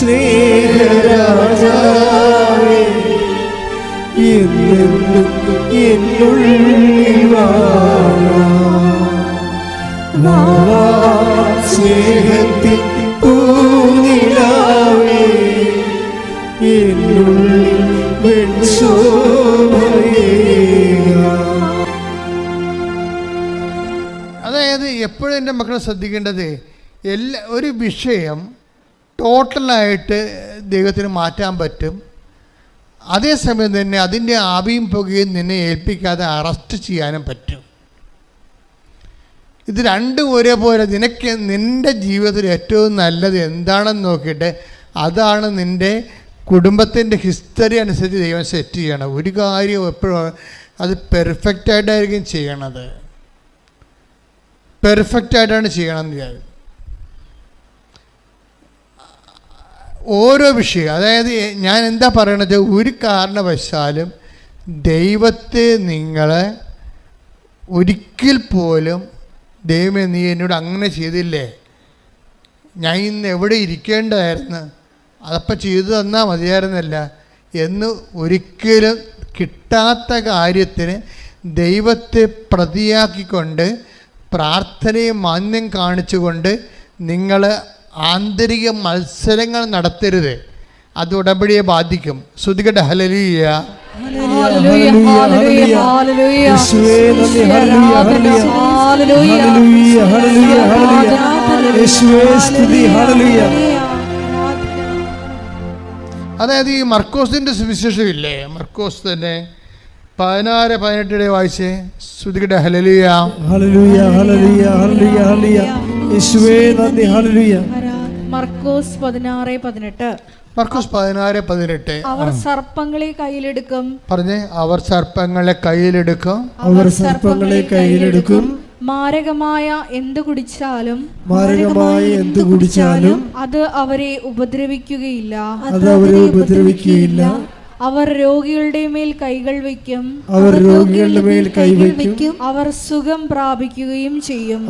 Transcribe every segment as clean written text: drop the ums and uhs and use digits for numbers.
സ്നേഹരാജാവേ, എന്നെന്നും എന്നുള്ളിൽ വാഴാ സ്നേഹത്തിൻ പൂനിലാവേ, എന്നുള്ളിൽ അതായത് എപ്പോഴും എൻ്റെ മക്കളെ ശ്രദ്ധിക്കേണ്ടത് ഒരു വിഷയം ടോട്ടലായിട്ട് ദൈവത്തിന് മാറ്റാൻ പറ്റും. അതേസമയം തന്നെ അതിൻ്റെ ആവിയും പുകയും നിന്നെ ഏൽപ്പിക്കാതെ അറസ്റ്റ് ചെയ്യാനും പറ്റും. ഇത് രണ്ടും ഒരേപോലെ നിൻ്റെ ജീവിതത്തിൽ ഏറ്റവും നല്ലത് എന്താണെന്ന് നോക്കിയിട്ട് അതാണ് നിൻ്റെ കുടുംബത്തിൻ്റെ ഹിസ്റ്ററി അനുസരിച്ച് ദൈവം സെറ്റ് ചെയ്യണം. ഒരു കാര്യം എപ്പോഴും അത് പെർഫെക്റ്റായിട്ടായിരിക്കും ചെയ്യണത്. പെർഫെക്റ്റായിട്ടാണ് ചെയ്യണമെന്ന് വിചാരിക്കും. ഓരോ വിഷയം, അതായത് ഞാൻ എന്താ പറയണത്, ഒരു കാരണവശാലും ദൈവത്തെ നിങ്ങളെ ഒരിക്കൽ പോലും ദൈവമേ നീ എന്നോട് അങ്ങനെ ചെയ്തില്ലേ, ഞാൻ ഇന്ന് എവിടെ ഇരിക്കേണ്ടതായിരുന്നു, അതപ്പം ചെയ്തു തന്നാൽ മതിയായിരുന്നല്ല എന്ന് ഒരിക്കലും കിട്ടാത്ത കാര്യത്തിന് ദൈവത്തെ പ്രതിയാക്കിക്കൊണ്ട് പ്രാർത്ഥനയും മാന്യം കാണിച്ചുകൊണ്ട് നിങ്ങൾ ആന്തരിക മത്സരങ്ങൾ നടത്തരുത്. അത് ഉടമ്പടിയെ ബാധിക്കും. ശ്രുതികട്ടെ ഹല്ലേലൂയ. അതായത് ഈ മർക്കോസിന്റെ സുവിശേഷം ഇല്ലേ, മർക്കോസ് തന്നെ 16-18 വായിച്ചേ. ശ്രുതികട്ടെ ഹല്ലേലൂയ. ഹല്ലേലൂയ ഹല്ലേലൂയ ഹല്ലേലൂയ ഹല്ലേലൂയ. യേശുവേ നന്ദി. ഹല്ലേലൂയ. മർക്കോസ് 16:18. മർക്കോസ് 16:18. അവർ സർപ്പങ്ങളെ കയ്യിലെടുക്കും. പറഞ്ഞേ, അവർ സർപ്പങ്ങളെ കയ്യിലെടുക്കും. അവർ സർപ്പങ്ങളെ കയ്യിലെടുക്കും. മാരകമായ എന്ത് കുടിച്ചാലും അത് അവരെ ഉപദ്രവിക്കുകയില്ല. അവർ രോഗികളുടെ മേൽ കൈകൾ വയ്ക്കും. അവർ സുഖം പ്രാപിക്കുകയും ചെയ്യും.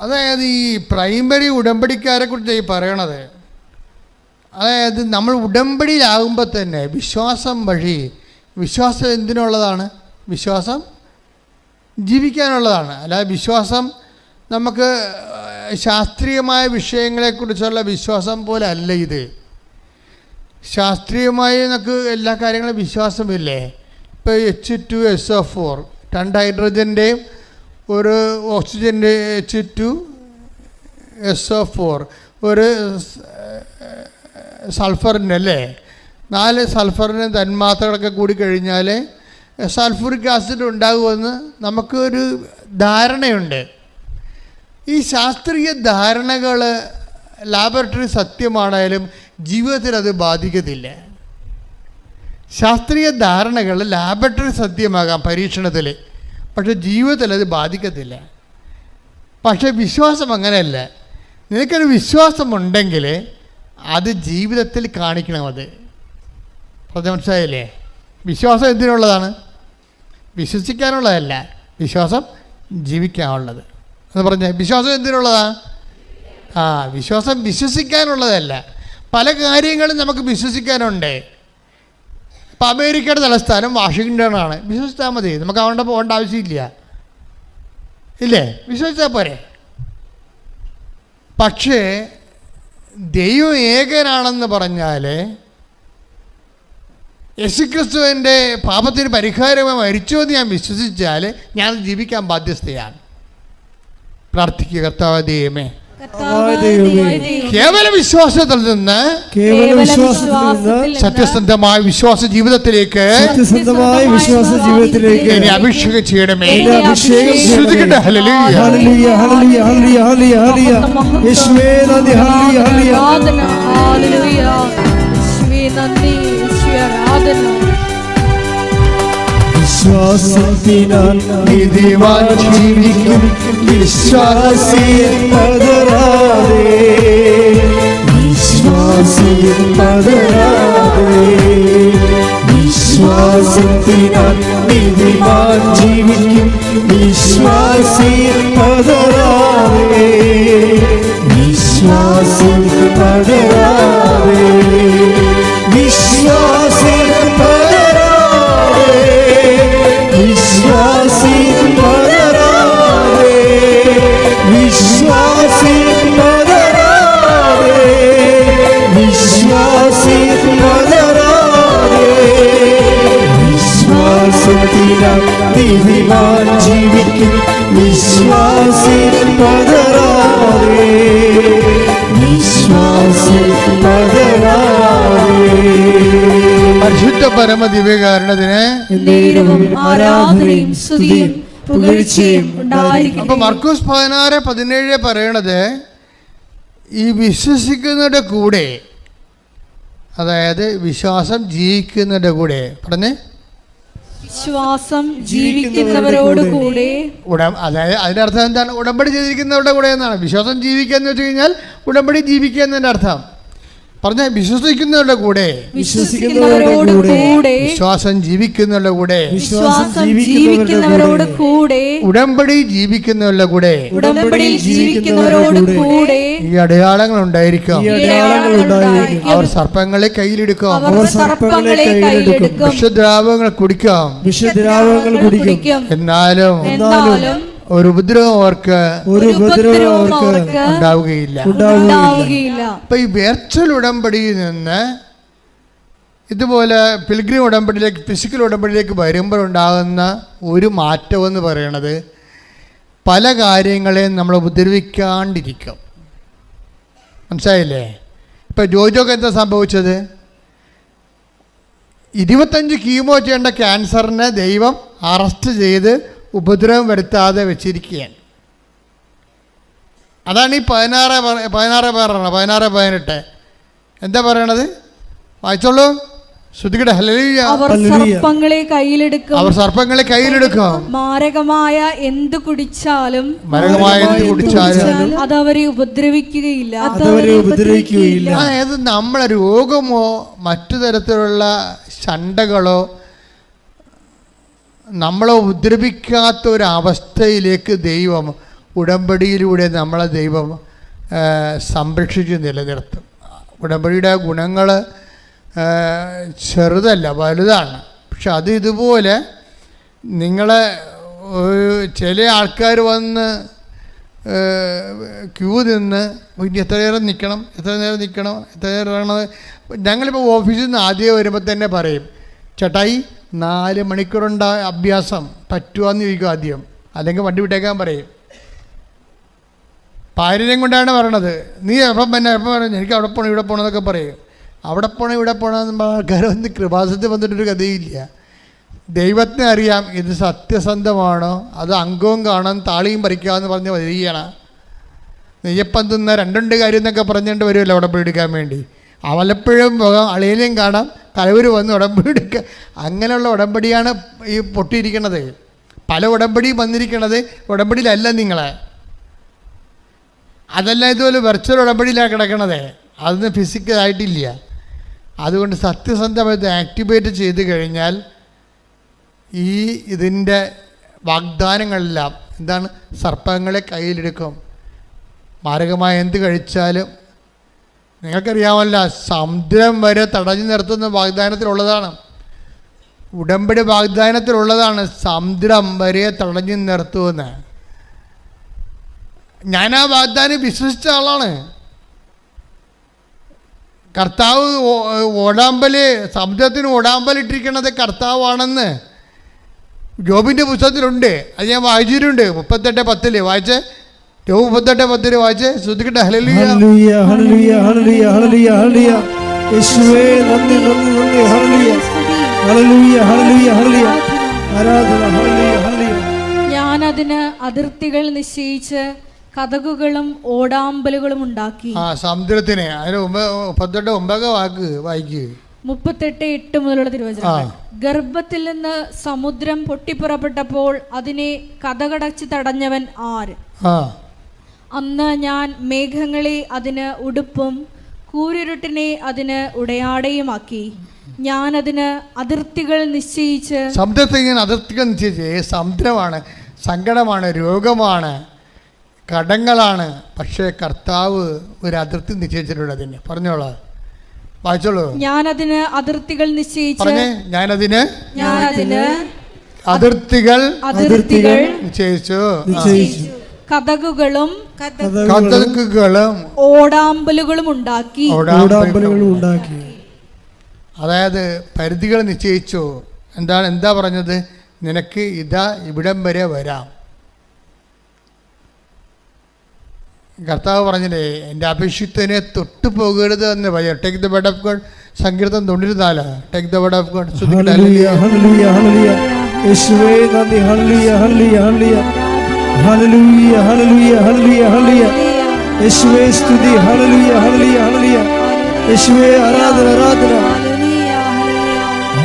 അതായത് ഈ പ്രൈമറി ഉടമ്പടിക്കാരെ കുറിച്ച് ഈ പറയണത്, അതായത് നമ്മൾ ഉടമ്പടിയിലാകുമ്പോൾ തന്നെ വിശ്വാസം വഴി, വിശ്വാസം എന്തിനുള്ളതാണ്? വിശ്വാസം ജീവിക്കാനുള്ളതാണ്. അല്ലാതെ വിശ്വാസം നമുക്ക് ശാസ്ത്രീയമായ വിഷയങ്ങളെക്കുറിച്ചുള്ള വിശ്വാസം പോലെ അല്ല ഇത്. ശാസ്ത്രീയമായി നമുക്ക് എല്ലാ കാര്യങ്ങളും വിശ്വാസമില്ലേ. ഇപ്പോൾ H2SO4 2 ഹൈഡ്രജൻ്റെയും ഒരു ഓക്സിജൻ്റെ H2SO4 ഒരു സൾഫറിൻ്റെ അല്ലേ, 4 സൾഫറിന് തന്മാത്രകളൊക്കെ കൂടി കഴിഞ്ഞാൽ സൾഫൂറിക് ആസിഡ് ഉണ്ടാകുമെന്ന് നമുക്കൊരു ധാരണയുണ്ട്. ഈ ശാസ്ത്രീയ ധാരണകൾ ലാബറട്ടറി സത്യമാണെങ്കിലും ജീവിതത്തിൽ അത് ബാധിക്കത്തില്ല. ശാസ്ത്രീയ ധാരണകൾ ലാബറട്ടറി സത്യമാകാം പരീക്ഷണത്തിൽ, പക്ഷെ ജീവിതത്തിൽ അത് ബാധിക്കത്തില്ല. പക്ഷെ വിശ്വാസം അങ്ങനെയല്ല. നിനക്കൊരു വിശ്വാസമുണ്ടെങ്കിൽ അത് ജീവിതത്തിൽ കാണിക്കണം. അത് മനസ്സിലായില്ലേ? വിശ്വാസം എന്തിനുള്ളതാണ്? വിശ്വസിക്കാനുള്ളതല്ല, വിശ്വാസം ജീവിക്കാനുള്ളത് എന്ന് പറഞ്ഞാൽ. വിശ്വാസം എന്തിനുള്ളതാണ്? വിശ്വാസം വിശ്വസിക്കാനുള്ളതല്ല. പല കാര്യങ്ങളും നമുക്ക് വിശ്വസിക്കാനുണ്ട്. ഇപ്പം അമേരിക്കയുടെ തലസ്ഥാനം വാഷിങ്ടണാണ്, വിശ്വസിച്ചാൽ മതി, നമുക്ക് അവിടെ പോകേണ്ട ആവശ്യമില്ല, ഇല്ലേ? വിശ്വസിച്ചാൽ പോരെ. പക്ഷേ ദൈവം ഏകനാണെന്ന് പറഞ്ഞാൽ യേശുക്രിസ്തുവിൻ്റെ പാപത്തിന് പരിഹാരമായി മരിച്ചു എന്ന് ഞാൻ വിശ്വസിച്ചാൽ ഞാൻ ജീവിക്കാൻ ബാധ്യസ്ഥയാണ്. പ്രാർത്ഥിക്കുക, കർത്താവേ ദൈവമേ, കേവല വിശ്വാസത്തിൽ നിന്ന് സത്യസന്ധമായ വിശ്വാസ ജീവിതത്തിലേക്ക് എന്നെ അഭിഷേകം ചെയ്യണമേ. ശ്രുതികട്ടെ ഹല്ലേലൂയ. വിശ്വാസത്തിനാൽ നീതിമാൻ ജീവിക്കും, വിശ്വാസിയെ പതറാതെ, വിശ്വാസിയെ പതറാതെ. വിശ്വാസത്തിനാൽ നീതിമാൻ ജീവിക്കും, വിശ്വാസിയെ പതറാതെ, വിശ്വാസിയെ വിശ്വാസി പതരാതെ, വിശ്വാസി പതരാതെ, വിശ്വാസത്തിനാൽ നീതിമാൻ ജീവിക്കും. വിശ്വാസി പതരാതെ, വിശ്വാസി പതരാതെ. പരിശുദ്ധ പരമ ദിവ്യകാരുണ്യത്തിന് നേരവും ആരാധനയും സ്തുതിയും പുകഴ്ചയും ഉണ്ടായിരിക്കട്ടെ. അപ്പൊ മർക്കോസ് 16:17 പറയണത് ഈ വിശ്വസിക്കുന്നവരുടെ കൂടെ, അതായത് വിശ്വാസം ജീവിക്കുന്നവരുടെ കൂടെ, പറഞ്ഞേ വിശ്വാസം ജീവിക്കുന്നവരോട് കൂടെ, അതായത് അതിന്റെ അർത്ഥം എന്താണ്? ഉടമ്പടി ചെയ്തിരിക്കുന്നവരുടെ കൂടെ എന്നാണ്. വിശ്വാസം ജീവിക്കുക എന്ന് വെച്ച് കഴിഞ്ഞാൽ ഉടമ്പടി ജീവിക്കുക എന്നതിന്റെ അർത്ഥം. പറഞ്ഞ വിശ്വസിക്കുന്നവരുടെ കൂടെ, വിശ്വസിക്കുന്നവരോട് കൂടെ, വിശ്വാസം ജീവിക്കുന്നവരുടെ കൂടെ, വിശ്വാസം ജീവിക്കുന്നവരോട് കൂടെ, ഉടമ്പടി ജീവിക്കുന്നവരുടെ കൂടെ, ഉടമ്പടി ജീവിക്കുന്നവരോട് കൂടെ ഈ അടയാളങ്ങൾ ഉണ്ടായിരിക്കും. അവർ സർപ്പങ്ങളെ കയ്യിലെടുക്കും, അവർ സർപ്പങ്ങളെ കയ്യിലെടുക്കും, വിഷദ്രാവകങ്ങൾ കുടിക്കാം, വിഷദ്രാവകങ്ങൾ കുടിക്കും. എന്നാലും ഒരു ഉപദ്രവം അവർക്ക് ഉണ്ടാവുകയില്ല. അപ്പൊ ഈ വെർച്വൽ ഉടമ്പടിയിൽ നിന്ന് ഇതുപോലെ പിൽഗ്രിം ഉടമ്പടിയിലേക്ക്, ഫിസിക്കൽ ഉടമ്പടിയിലേക്ക് വരുമ്പോഴുണ്ടാകുന്ന ഒരു മാറ്റം എന്ന് പറയണത് പല കാര്യങ്ങളെയും നമ്മൾ ഉപദ്രവിക്കാണ്ടിരിക്കും. മനസ്സിലായില്ലേ? ഇപ്പം ജോജോക്ക് എന്താ സംഭവിച്ചത്? 25 കീമോ ചെയ്യേണ്ട ക്യാൻസറിനെ ദൈവം അറസ്റ്റ് ചെയ്ത് ഉപദ്രവം വരുത്താതെ വെച്ചിരിക്കുകയാണ്. അതാണ് ഈ 16:18 എന്താ പറയണത്? വായിച്ചോളൂ, ശ്രുതികടെ. ഹല്ലേലൂയ. അവർ സർപ്പങ്ങളെ കയ്യിലെടുക്കും, അവർ സർപ്പങ്ങളെ കയ്യിലെടുക്കും, മാരകമായ എന്ത് കുടിച്ചാലും അതവരെ ഉപദ്രവിക്കുകയില്ല. അതായത് നമ്മളെ രോഗമോ മറ്റു തരത്തിലുള്ള ശണ്ഠകളോ നമ്മളെ ഉപദ്രവിക്കാത്ത ഒരവസ്ഥയിലേക്ക് ദൈവം ഉടമ്പടിയിലൂടെ നമ്മളെ ദൈവം സംരക്ഷിച്ച് നിലനിർത്തും. ഉടമ്പടിയുടെ ഗുണങ്ങൾ ചെറുതല്ല, വലുതാണ്. പക്ഷെ അത് ഇതുപോലെ നിങ്ങളെ ചില ആൾക്കാർ വന്ന് ക്യൂ നിന്ന് ഇനി എത്ര നേരം നിൽക്കണം, എത്ര നേരം നിൽക്കണം, എത്ര നേരം. ഞങ്ങളിപ്പോൾ ഓഫീസിൽ നിന്ന് ആദ്യം വരുമ്പോൾ തന്നെ പറയും, ചേട്ടായി 4 മണിക്കൂറുണ്ട് അഭ്യാസം, പറ്റുവാന്ന് ചോദിക്കും ആദ്യം, അല്ലെങ്കിൽ വണ്ടി വിട്ടേക്കാൻ പറയും. പാരര്യം കൊണ്ടാണ് പറയണത്. നീ എപ്പം പറഞ്ഞു എനിക്ക് അവിടെ പോകണം ഇവിടെ പോകണം എന്നൊക്കെ പറയും. അവിടെ പോകണം ഇവിടെ പോകണമെന്ന് ആൾക്കാർ വന്ന് കൃപാസനത്തിൽ വന്നിട്ടൊരു കഥയില്ല. ദൈവത്തിനെ അറിയാം ഇത് സത്യസന്ധമാണോ, അത് അംഗവും കാണാൻ താളിയും പറിക്കാമെന്ന് പറഞ്ഞ് വരികയാണ്. നെയ്യപ്പം തിന്ന 2 കാര്യം എന്നൊക്കെ പറഞ്ഞുകൊണ്ട് വരുമല്ലോ ഉടമ്പടി എടുക്കാൻ വേണ്ടി. അവലപ്പുഴയും പോകാം, അളിയനെയും കാണാം, കലവർ വന്ന് ഉടമ്പടി എടുക്കുക. അങ്ങനെയുള്ള ഉടമ്പടിയാണ് ഈ പൊട്ടിയിരിക്കണത്. പല ഉടമ്പടിയും വന്നിരിക്കണത് ഉടമ്പടിയിലല്ല നിങ്ങളെ. അതല്ല ഇതുപോലെ വെർച്വൽ ഉടമ്പടിയിലാണ് കിടക്കണത്, അതൊന്നും ഫിസിക്കലായിട്ടില്ല. അതുകൊണ്ട് സത്യസന്ധമായിട്ട് ആക്ടിവേറ്റ് ചെയ്ത് കഴിഞ്ഞാൽ ഈ ഇതിൻ്റെ വാഗ്ദാനങ്ങളെല്ലാം എന്താണ്? സർപ്പങ്ങളെ കയ്യിലെടുക്കും, മാരകമായ എന്ത് കഴിച്ചാലും. നിങ്ങൾക്കറിയാമല്ല, സമുദ്രം വരെ തടഞ്ഞു നിർത്തുന്ന വാഗ്ദാനത്തിലുള്ളതാണ്. ഉടമ്പടി വാഗ്ദാനത്തിലുള്ളതാണ്, സമുദ്രം വരെ തടഞ്ഞു നിർത്തുമെന്ന്. ഞാൻ ആ വാഗ്ദാനം വിശ്വസിച്ച ആളാണ്. കർത്താവ് സമുദ്രത്തിന് ഓടാമ്പലിട്ടിരിക്കണത് കർത്താവാണെന്ന് ജോബിൻ്റെ പുസ്തകത്തിലുണ്ട്. അത് ഞാൻ വായിച്ചിട്ടുണ്ട്. 38:10 വായിച്ചേ, 38:10 വായിച്ചേ. ശ്രദ്ധിക്കട്ടെ. ഹല്ലേലൂയ, ഹല്ലേലൂയ, ഹല്ലേലൂയ, ഹല്ലേലൂയ, ഹല്ലേലൂയ, ഹല്ലേലൂയ. യേശുവേ നന്ദി, നന്ദി, നന്ദി. ഹല്ലേലൂയ, ഹല്ലേലൂയ, ഹല്ലേലൂയ, ഹല്ലേലൂയ. ആരാധന. ഹല്ലേലൂയ, ഹല്ലേലൂയ. ഞാൻ അതിന് അതിർത്തികൾ നിശ്ചയിച്ച് കതകുകളും ഓടാമ്പലുകളും ഉണ്ടാക്കി. സമുദ്രത്തിന് അതിന് 38:9 വാക്ക് വായിക്കുക. 38:8 മുതലുള്ള തിരുവചനങ്ങൾ. ഗർഭത്തിൽ നിന്ന് സമുദ്രം പൊട്ടിപ്പുറപ്പെട്ടപ്പോൾ അതിനെ കതകടച്ച് തടഞ്ഞവൻ ആര്? അന്ന് ഞാൻ മേഘങ്ങളെ അതിന് ഉടുപ്പും കൂരിരുട്ടിനെ അതിന് ഉടയാടയുമാക്കി. ഞാൻ അതിന് അതിർത്തികൾ നിശ്ചയിച്ച്. സമുദ്രത്തിൽ ഇങ്ങനെ അതിർത്തികൾ നിശ്ചയിച്ച്. സമുദ്രമാണ്, സങ്കടമാണ്, രോഗമാണ്, കടങ്ങളാണ്. പക്ഷേ കർത്താവ് ഒരു അതിർത്തി നിശ്ചയിച്ചിട്ടുണ്ട്. അതിന് പറഞ്ഞോളൂ, വായിച്ചോളൂ. ഞാനതിന് അതിർത്തികൾ നിശ്ചയിച്ച്. ഞാനതിന് അതിർത്തികൾ നിശ്ചയിച്ചു. കതകുകളും കതകുകളും ഓടാമ്പലുകളും ഉണ്ടാക്കി. അതായത് പരിധികൾ നിശ്ചയിച്ചു. എന്താ പറഞ്ഞത്? നിനക്ക് ഇതാ ഇവിടം വരെ വരാം. കർത്താവ് പറഞ്ഞില്ലേ, എൻ്റെ അഭിഷിക്തനെ തൊട്ടു പോകരുത് എന്ന് പറയാം. Take the word of God. സങ്കീർത്തനം 94. Take the word of God. യേശുവേ നന്ദി. ഹല്ലേലൂയ ഹല്ലേലൂയ ഹല്ലേലൂയ ഹല്ലേലൂയ ഹല്ലേലൂയ ഹല്ലേലൂയ. യേശുവേ സ്തുതി. ഹല്ലേലൂയ ഹല്ലേലൂയ ഹല്ലേലൂയ. യേശുവേ ആരാധന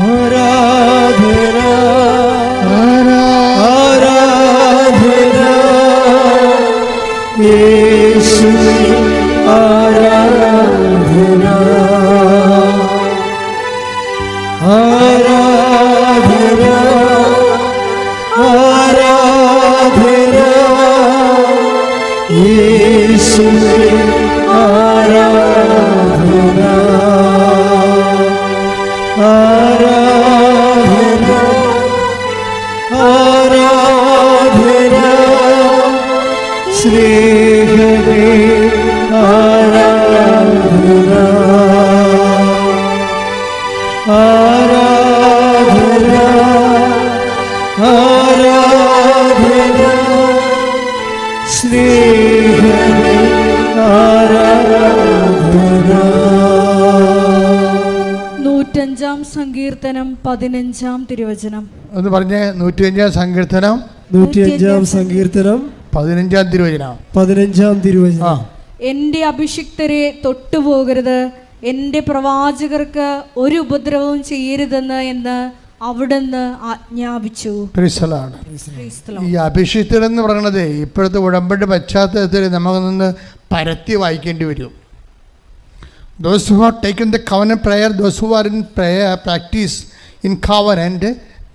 ആരാധന ആരാധന ആരാധന. യേശുവേ ആരാധന ആരാധന ആരാധന. യേശുവേ ആരാധന ആരാധന ആരാധന. സ്നേഹമേ ആരാധന ആരാധന ആരാധന. സ്നേഹമേ ആരാധന. 105-ാം സങ്കീർത്തനം 15-ാം തിരുവചനം എന്ന് പറഞ്ഞ്. 105-ാം സങ്കീർത്തനം 105-ാം സങ്കീർത്തനം 15-ാം തിരുവചനം 15-ാം തിരുവചനം. എൻ്റെ അഭിഷിക്തരെ തൊട്ടുപോകരുത്, എൻ്റെ പ്രവാചകർക്ക് ഒരു ഉപദ്രവവും ചെയ്യരുതെന്ന് എന്ന് അവിടുന്ന് ആജ്ഞാപിച്ചു. ഈ അഭിഷിക്തരെന്ന് പറയുന്നത് ഇപ്പോഴത്തെ ഉടമ്പടി പശ്ചാത്തലത്തിൽ നമുക്കൊന്ന് പരത്തി വായിക്കേണ്ടി വരും. Those who have taken the covenant prayer, those who are in prayer practice in covenant,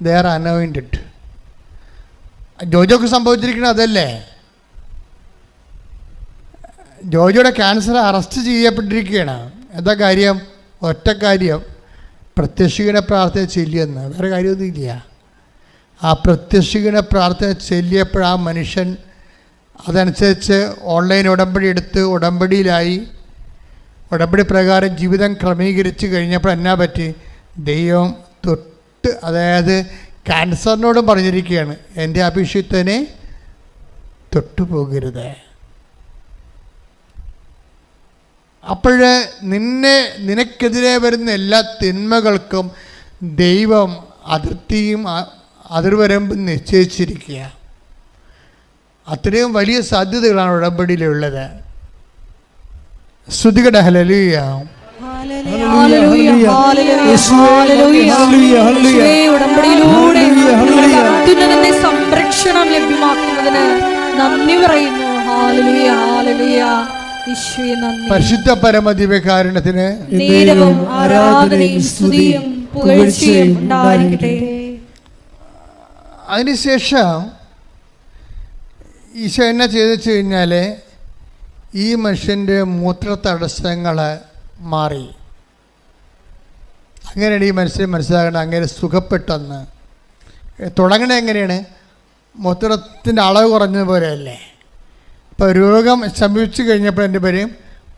they are anointed. ജോജോക്ക് സംഭവിച്ചിരിക്കുന്നത് അതല്ലേ? ജോജോയുടെ ക്യാൻസർ അറസ്റ്റ് ചെയ്യപ്പെട്ടിരിക്കുകയാണ്. എന്താ കാര്യം? ഒറ്റ കാര്യം, പ്രത്യക്ഷീണ പ്രാർത്ഥന ചൊല്ലിയെന്ന്. വേറെ കാര്യമൊന്നുമില്ല. ആ പ്രത്യക്ഷീണ പ്രാർത്ഥന ചൊല്ലിയപ്പോൾ ആ മനുഷ്യൻ അതനുസരിച്ച് ഓൺലൈൻ ഉടമ്പടി എടുത്ത് ഉടമ്പടിയിലായി. ഉടമ്പടി പ്രകാരം ജീവിതം ക്രമീകരിച്ച് കഴിഞ്ഞപ്പോൾ എന്നാ പറ്റി? ദൈവം തൊട്ട്, അതായത് ക്യാൻസറിനോടും പറഞ്ഞിരിക്കുകയാണ്, എൻ്റെ അഭിഷിക്തനെ തൊട്ടുപോകരുത്. അപ്പോൾ നിനക്കെതിരെ വരുന്ന എല്ലാ തിന്മകൾക്കും ദൈവം അതിർത്തിയും അതിർവരമ്പും നിശ്ചയിച്ചിരിക്കുക. അത്രയും വലിയ സാധ്യതകളാണ് ഉടമ്പടിയിലുള്ളത്. സ്തുതിക്കട്ടെ. ഹല്ലേലൂയ. സംരക്ഷണം ലഭ്യമാക്കുന്നതിന് നന്ദി പറയുന്നു. Hallelujah hallelujah. പരിശുദ്ധ പരമദിവ്യകാരുണ്യത്തിന് ആരാധനയും സ്തുതിയും പുകഴ്ചയും ഉണ്ടായിരിക്കട്ടെ. അതിനുശേഷം ഈശോ എന്നാ ചെയ്തെന്ന് കഴിഞ്ഞാൽ ഈ മനുഷ്യൻ്റെ മൂത്ര തടസ്സങ്ങൾ മാറി. അങ്ങനെയാണ് ഈ മനുഷ്യൻ മനസ്സിലാക്കേണ്ടത്. അങ്ങനെ സുഖപ്പെട്ടെന്ന് തുടങ്ങണത് എങ്ങനെയാണ്? മൂത്രത്തിൻ്റെ അളവ് കുറഞ്ഞതുപോലെയല്ലേ. ഇപ്പോൾ രോഗം ശമിച്ചു കഴിഞ്ഞപ്പോൾ എൻ്റെ പേരും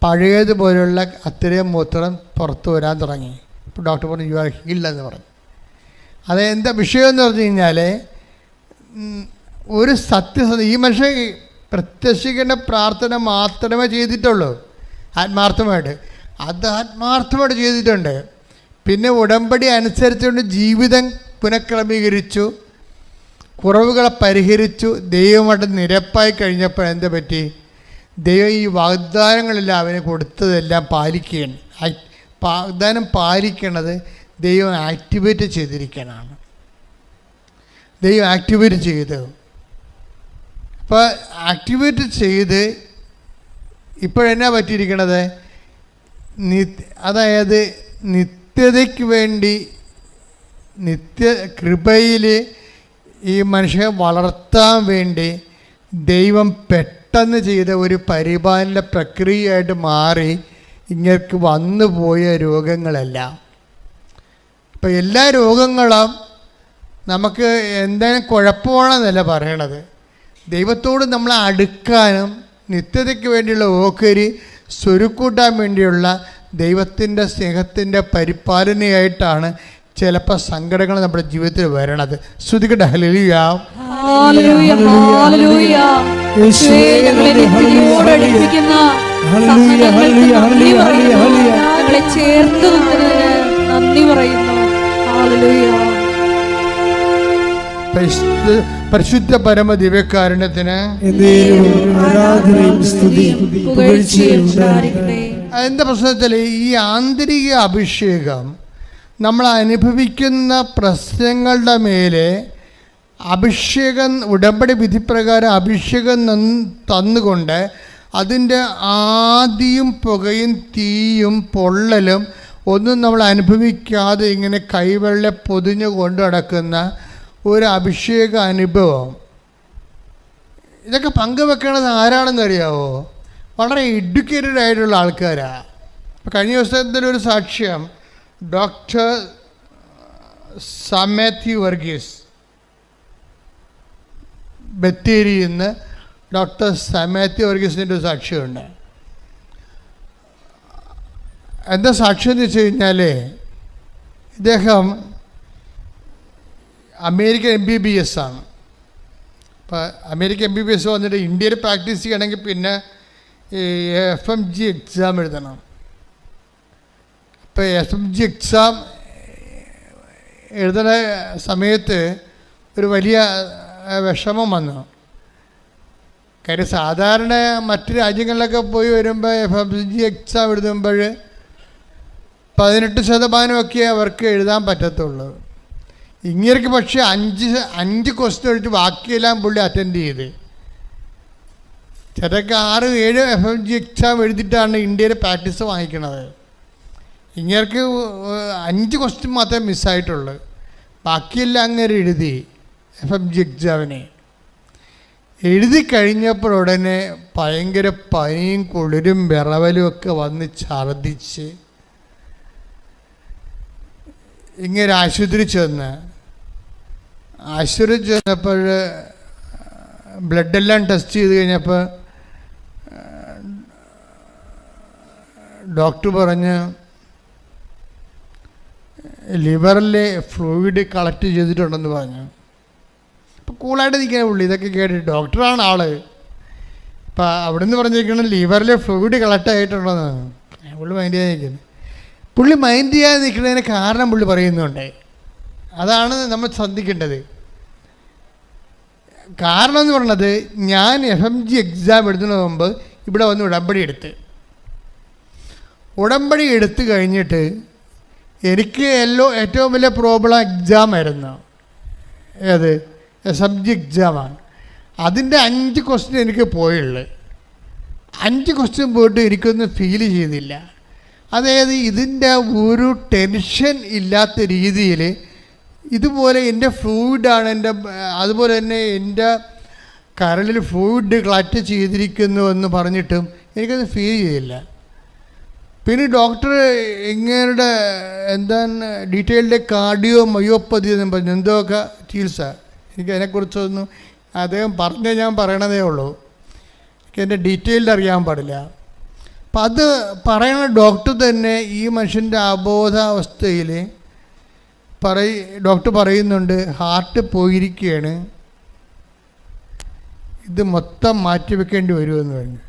പഴയതുപോലെയുള്ള അത്രയും മൂത്രം പുറത്തു വരാൻ തുടങ്ങി. ഇപ്പോൾ ഡോക്ടർ പറഞ്ഞു യു ആർ ഹീൽഡ് എന്ന് പറഞ്ഞു. അതെന്താ വിഷയം എന്ന് പറഞ്ഞു കഴിഞ്ഞാൽ ഒരു സത്യസന്ധ ഈ മനുഷ്യൻ പ്രത്യക്ഷീകരണ പ്രാർത്ഥന മാത്രമേ ചെയ്തിട്ടുള്ളൂ ആത്മാർത്ഥമായിട്ട്. അത് ആത്മാർത്ഥമായിട്ട് ചെയ്തിട്ടുണ്ട്. പിന്നെ ഉടമ്പടി അനുസരിച്ചുകൊണ്ട് ജീവിതം പുനഃക്രമീകരിച്ചു, കുറവുകളെ പരിഹരിച്ചു, ദൈവമായിട്ട് നിരപ്പായി കഴിഞ്ഞപ്പോൾ എന്താ പറ്റി? ദൈവം ഈ വാഗ്ദാനങ്ങളെല്ലാം അവന് കൊടുത്തതെല്ലാം പാലിക്കുകയാണ്. വാഗ്ദാനം പാലിക്കണത് ദൈവം ആക്ടിവേറ്റ് ചെയ്തിരിക്കാനാണ്. ദൈവം ആക്ടിവേറ്റ് ചെയ്തു. അപ്പോൾ ആക്ടിവേറ്റ് ചെയ്ത് ഇപ്പോഴെന്നാ പറ്റിയിരിക്കണത്? അതായത് നിത്യതയ്ക്ക് വേണ്ടി കൃപയിൽ ഈ മനുഷ്യനെ വളർത്താൻ വേണ്ടി ദൈവം പെട്ടെന്ന് ചെയ്ത ഒരു പരിപാലന പ്രക്രിയയായിട്ട് മാറി ഇങ്ങേക്ക് വന്നു പോയ രോഗങ്ങളെല്ലാം. ഇപ്പം എല്ലാ രോഗങ്ങളും നമുക്ക് എന്തെങ്കിലും കുഴപ്പമാണെന്നല്ല പറയണത്. ദൈവത്തോട് നമ്മളെ അടുക്കാനും നിത്യതയ്ക്ക് വേണ്ടിയുള്ള ഓഹരി സ്വരുക്കൂട്ടാൻ വേണ്ടിയുള്ള ദൈവത്തിൻ്റെ സ്നേഹത്തിൻ്റെ പരിപാലനയായിട്ടാണ് ചിലപ്പോൾ സങ്കടങ്ങൾ നമ്മുടെ ജീവിതത്തിൽ വരണത്. ശ്രുതികട്ടെ ഹല്ലേലൂയ. ഹല്ലേലൂയ, ഹല്ലേലൂയ. യേശുവേ, ഞങ്ങളെ നിത്യതയോട് അടുപ്പിക്കുന്ന സഹനങ്ങൾക്ക് നന്ദി പറയുന്നു. ഞങ്ങളെ ചേർത്ത് നിർത്തുന്നതിന് നന്ദി പറയുന്നു. ഹല്ലേലൂയ. പരിശുദ്ധ പരമ ദിവ്യകാരുണ്യത്തിന് ആരാധനയും സ്തുതിയും പുകഴ്ചയും ഉണ്ടായിരിക്കട്ടെ. എന്താ പ്രശ്നത്തിൽ ഈ ആന്തരിക അഭിഷേകം നമ്മൾ അനുഭവിക്കുന്ന പ്രശ്നങ്ങളുടെ മേലെ അഭിഷേകം, ഉടമ്പടി വിധിപ്രകാരം അഭിഷേകം തന്നുകൊണ്ട് അതിൻ്റെ ആദിയും പുകയും തീയും പൊള്ളലും ഒന്നും നമ്മൾ അനുഭവിക്കാതെ ഇങ്ങനെ കൈവെള്ള പൊതിഞ്ഞു കൊണ്ടു നടക്കുന്ന ഒരു അഭിഷേക അനുഭവം. ഇതൊക്കെ പങ്കുവെക്കണത് ആരാണെന്ന് അറിയാവോ? വളരെ എഡ്യൂക്കേറ്റഡ് ആയിട്ടുള്ള ആൾക്കാരാണ്. കഴിഞ്ഞ ദിവസത്തിലൊരു സാക്ഷ്യം ഡോക്ടർ മാത്യു വർഗീസ്, ബത്തേരിയിൽ നിന്ന് ഡോക്ടർ മാത്യു വർഗീസിൻ്റെ ഒരു സാക്ഷ്യമുണ്ട്. എന്താ സാക്ഷ്യം എന്ന് വെച്ച് കഴിഞ്ഞാൽ, ഇദ്ദേഹം അമേരിക്കൻ MBBS ആണ്. അപ്പോൾ അമേരിക്കൻ MBBS വന്നിട്ട് ഇന്ത്യയിൽ പ്രാക്ടീസ് ചെയ്യണമെങ്കിൽ പിന്നെ FMG എക്സാം എഴുതണം. ഇപ്പോൾ FMG എക്സാം എഴുതുന്ന സമയത്ത് ഒരു വലിയ വിഷമം വന്നു. കാര്യം സാധാരണ മറ്റ് രാജ്യങ്ങളിലൊക്കെ പോയി വരുമ്പോൾ FMG എക്സാം എഴുതുമ്പോൾ 18% അവർക്ക് എഴുതാൻ പറ്റത്തുള്ളൂ. ഇങ്ങനെയൊക്കെ പക്ഷേ 5 ക്വസ്റ്റ്യൻ ഒഴിച്ച് ബാക്കിയെല്ലാം പുള്ളി അറ്റൻഡ് ചെയ്ത്. ചിലർക്ക് 6-7 FMG എക്സാം എഴുതിയിട്ടാണ് ഇന്ത്യയിൽ പ്രാക്ടീസ് വാങ്ങിക്കണത്. ഇങ്ങനെയൊക്കെ 5 ക്വസ്റ്റ്യൻ മാത്രമേ മിസ്സായിട്ടുള്ളൂ. ബാക്കിയെല്ലാം അങ്ങനെ എഴുതി FMG എക്സാമിനെ. എഴുതി കഴിഞ്ഞപ്പോൾ ഉടനെ ഭയങ്കര പനിയും കുളിരും വിറവലും ഒക്കെ വന്ന് ഛർദ്ദിച്ച് ഇങ്ങനെ ആശുപത്രി ചെന്നപ്പോൾ ബ്ലഡെല്ലാം ടെസ്റ്റ് ചെയ്ത് കഴിഞ്ഞപ്പോൾ ഡോക്ടർ പറഞ്ഞ് ലിവറിലെ ഫ്ലൂയിഡ് കളക്ട് ചെയ്തിട്ടുണ്ടെന്ന് പറഞ്ഞു. അപ്പോൾ കൂളായിട്ട് നിൽക്കാൻ പുള്ളി ഇതൊക്കെ കേട്ടിട്ട്, ഡോക്ടറാണ് ആള്. അപ്പം അവിടെ നിന്ന് പറഞ്ഞിരിക്കണം ലിവറിലെ ഫ്ലൂയിഡ് കളക്ട് ആയിട്ടുണ്ടെന്ന്. പുള്ളി മൈൻഡ് ചെയ്യാൻ നിൽക്കുന്നത്. പുള്ളി മൈൻഡ് ചെയ്യാതെ നിൽക്കുന്നതിന് കാരണം പുള്ളി പറയുന്നുണ്ട്. അതാണ് നമ്മൾ ശ്രദ്ധിക്കേണ്ടത്. കാരണം എന്ന് പറയുന്നത്, ഞാൻ FMG എക്സാം എഴുതുന്നതിന് മുമ്പ് ഇവിടെ വന്ന് ഉടമ്പടി എടുത്ത് കഴിഞ്ഞിട്ട് എനിക്ക് ഏറ്റവും വലിയ പ്രോബ്ലം എക്സാം ആയിരുന്നു. ഏത്? SMG എക്സാമാണ്. അതിൻ്റെ 5 ക്വസ്റ്റ്യൻ എനിക്ക് പോയുള്ളു. 5 ക്വസ്റ്റ്യൻ പോയിട്ട് എനിക്കൊന്നും ഫീൽ ചെയ്തില്ല. അതായത് ഇതിൻ്റെ ഒരു ടെൻഷൻ ഇല്ലാത്ത രീതിയിൽ ഇതുപോലെ എൻ്റെ ഫ്ലൂയിഡാണ് അതുപോലെ തന്നെ എൻ്റെ കരളിൽ ഫ്ലൂയിഡ് കളക്ട് ചെയ്തിരിക്കുന്നു എന്ന് പറഞ്ഞിട്ടും എനിക്കത് ഫീൽ ചെയ്തില്ല. പിന്നെ ഡോക്ടർ ഇങ്ങനെ എന്താണ് ഡീറ്റെയിൽഡ് കാർഡിയോ മയോപ്പതി എന്നും പറഞ്ഞു എന്തൊക്കെ ചികിത്സ. എനിക്ക് അതിനെക്കുറിച്ചൊന്നും അദ്ദേഹം പറഞ്ഞേ ഞാൻ പറയണതേ ഉള്ളൂ. എനിക്ക് എൻ്റെ ഡീറ്റെയിൽഡ് അറിയാൻ പാടില്ല. അപ്പം അത് പറയുന്ന ഡോക്ടർ തന്നെ ഈ മനുഷ്യൻ്റെ അബോധാവസ്ഥയിൽ ഡോക്ടർ പറയുന്നുണ്ട്, ഹാർട്ട് പോയിരിക്കുകയാണ്, ഇത് മൊത്തം മാറ്റിവെക്കേണ്ടി വരുമെന്ന് പറഞ്ഞു.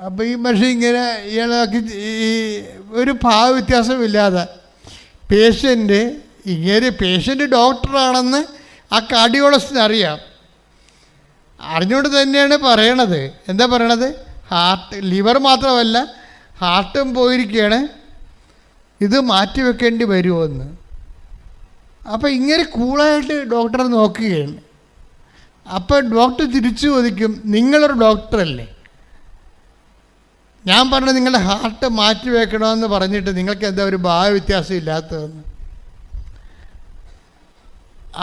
അപ്പോൾ ഈ മനുഷ്യൻ ഇങ്ങനെ ഇയാളാക്കി ഈ ഒരു ഭാവവ്യത്യാസമില്ലാതെ പേഷ്യൻ്റ് ഡോക്ടറാണെന്ന് ആ കാർഡിയോളജിസ്റ്റിന് അറിയാം. അറിഞ്ഞുകൊണ്ട് തന്നെയാണ് പറയണത്. എന്താ പറയണത്? ലിവർ മാത്രമല്ല ഹാർട്ടും പോയിരിക്കുകയാണ്, ഇത് മാറ്റിവെക്കേണ്ടി വരുമോയെന്ന്. അപ്പോൾ ഇങ്ങനെ കൂളായിട്ട് ഡോക്ടറെ നോക്കുകയാണ്. അപ്പോൾ ഡോക്ടർ തിരിച്ചു ചോദിക്കും, നിങ്ങളൊരു ഡോക്ടറല്ലേ, ഞാൻ പറഞ്ഞത് നിങ്ങളുടെ ഹാർട്ട് മാറ്റി വെക്കണമെന്ന് പറഞ്ഞിട്ട് നിങ്ങൾക്ക് എന്താ ഒരു ഭാവവ്യത്യാസം ഇല്ലാത്തതെന്ന്.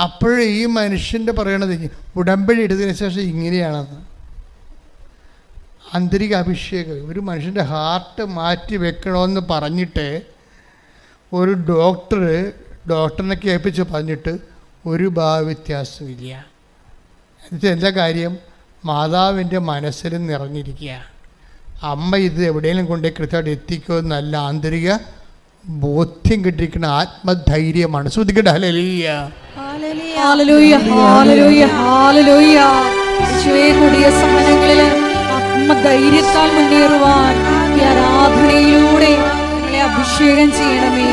അപ്പോഴേ ഈ മനുഷ്യൻ്റെ പറയണത് ഉടമ്പടി എടുത്തതിന് ശേഷം ഇങ്ങനെയാണെന്ന്. ആന്തരിക അഭിഷേകം, ഒരു മനുഷ്യൻ്റെ ഹാർട്ട് മാറ്റി വെക്കണമെന്ന് പറഞ്ഞിട്ട് ഒരു ഡോക്ടറിനെ കേൾപ്പിച്ച് പറഞ്ഞിട്ട് ഒരു ഭാവവ്യത്യാസമില്ല. എന്നിട്ട് എന്താ കാര്യം? മാതാവിൻ്റെ മനസ്സിൽ നിറഞ്ഞിരിക്കുക. അമ്മ ഇത് എവിടെയെങ്കിലും കൊണ്ടുപോയി കൃത്യമായിട്ട് എത്തിക്കുമെന്നല്ല, ആന്തരിക ബോധ്യം കിട്ടിയിരിക്കുന്ന ആത്മധൈര്യമാണ്. ശ്രദ്ധിക്കട്ടെ. ഹല്ലേലൂയ, ഹല്ലേലൂയ, ഹല്ലേലൂയ, ഹല്ലേലൂയ. യേശുവേ, കൊടിയ സമരങ്ങളിൽ ആത്മധൈര്യത്താൽ മുന്നേറുവാൻ ഈ ആരാധനയിലൂടെ ഞങ്ങളെ അഭിഷേകം ചെയ്യണമേ.